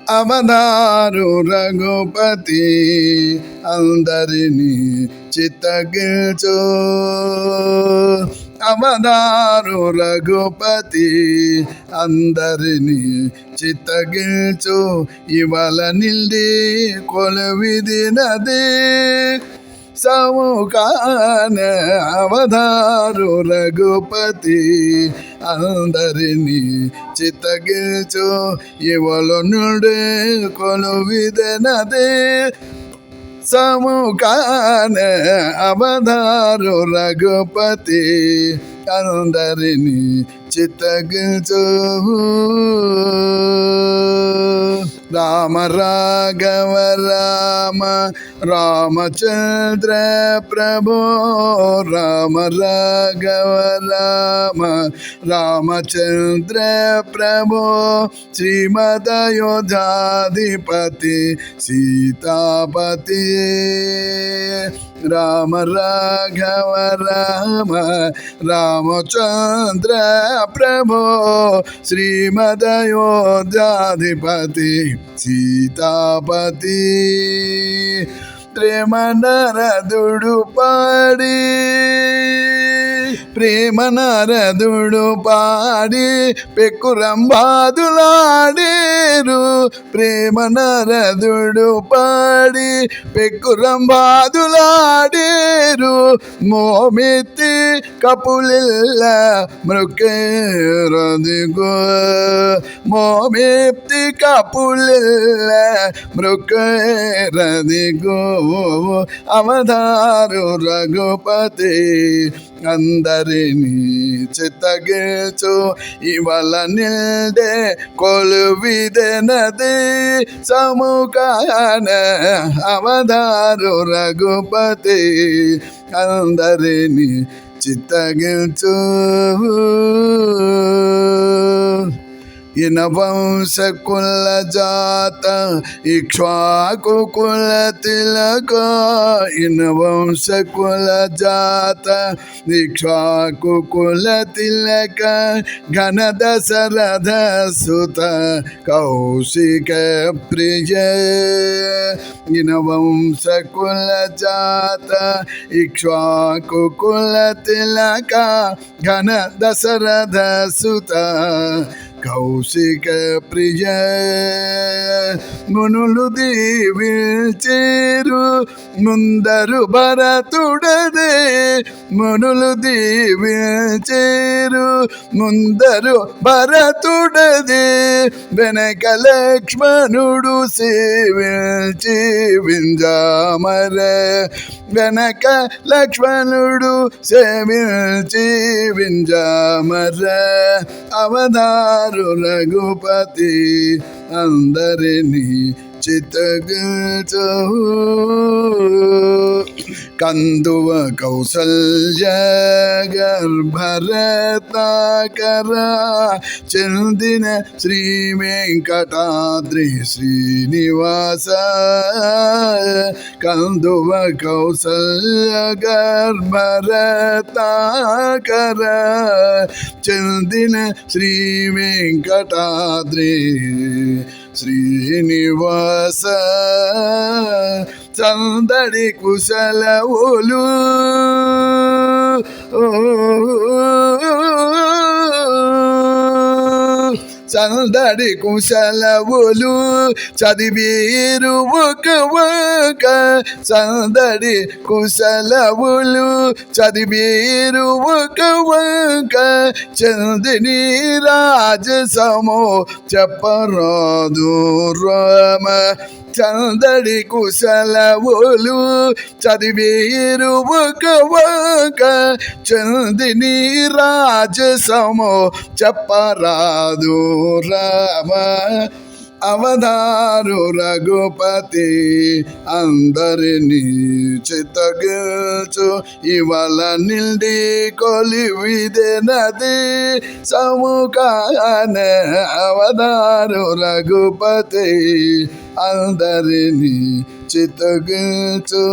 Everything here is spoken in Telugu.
అవతారు రఘుపతి అందరినీ చిత్తగించు. అవతారు రఘుపతి అందరినీ చిత్తగించు. ఇవాళ నిల్ది కొలువిదినది సముఖాన. అవతారు రఘుపతి అందరినీ చిత్తగించు. ఇవాళ నుండి కొలువిదినది సముఖాన. అవతారు రఘుపతి అందరినీ చిత్తగించు. రామ రాఘవ రామ రామచంద్ర ప్రభో. రామ రాఘవ రామ రామచంద్ర ప్రభో. శ్రీమదయోధ్యాధిపతి సీతాపతి. రామ రాఘవ రామ రామచంద్ర ప్రభో. శ్రీమదయోధ్యాధిపతి సీతాపతి. ప్రేమ నరదుడు పాడి ప్రేమ నరదుడు పాడి పెక్కురంబాదులాడేరు. ప్రేమ నరదుడు పాడి పెక్కురంబాదులాడేరు. మోమెత్తి కపులిల్ల మృక్కేరదిగో. మోమెత్తి కపులిల్ల మృక్కేరదిగో. అవతారు రఘుపతి అందరినీ చిత్తగించు. ఇవాళ నిల్దే కొలువిదెనది సముఖాన. అవతారు రఘుపతి అందరినీ చిత్తగించు. ఇనవంశ కుల జాత ఇక్ష్వాకు కుల తిలక. ఇనవంశ కుల జాత ఇక్ష్వాకు కుల తిలక. ఘన దశరథ సుత కౌశిక ప్రియ. ఇనవంశ కుల జాత ఇక్ష్వాకు కుల తిలక. ఘన దశరథ సుత కౌశిక ప్రియ. మునులు దీవించేరు ముందరు భరతుడదే. మునులు దీవించేరు ముందరు భరతుడదే. వెనక లక్ష్మణుడు సేవించి వింజామర. వెనక లక్ష్మణుడు సేవించి వింజామర. అవతారు రఘుపతి అందరినీ చిత్తగించు. కందువ కౌసల్య గర్భరత్నాకర. చెందిన శ్రీ వెంకటాద్రి శ్రీనివాస. కందువ కౌసల్య గర్భరత్నాకర. చెందిన శ్రీ వెంకటాద్రి శ్రీనివాస. సందడి కుశలవులు సందడి కుశలవులు చదివేరు ఒక ఒక. సందడి కుశలవులు చదివేరు ఒక ఒక. చందిని రాజసమో చెప్పరాదు రామ. చందడి కుశలవులు చదివేరు ఒక ఒక. చందిని రాజసమో చెప్పరాదు రామ. అవతారు రఘుపతి అందరినీ చిత్తగించు. ఇవాళ నిల్డి కొలివిదెనది సముఖాన. అవతారు రఘుపతి అందరినీ చిత్తగించు.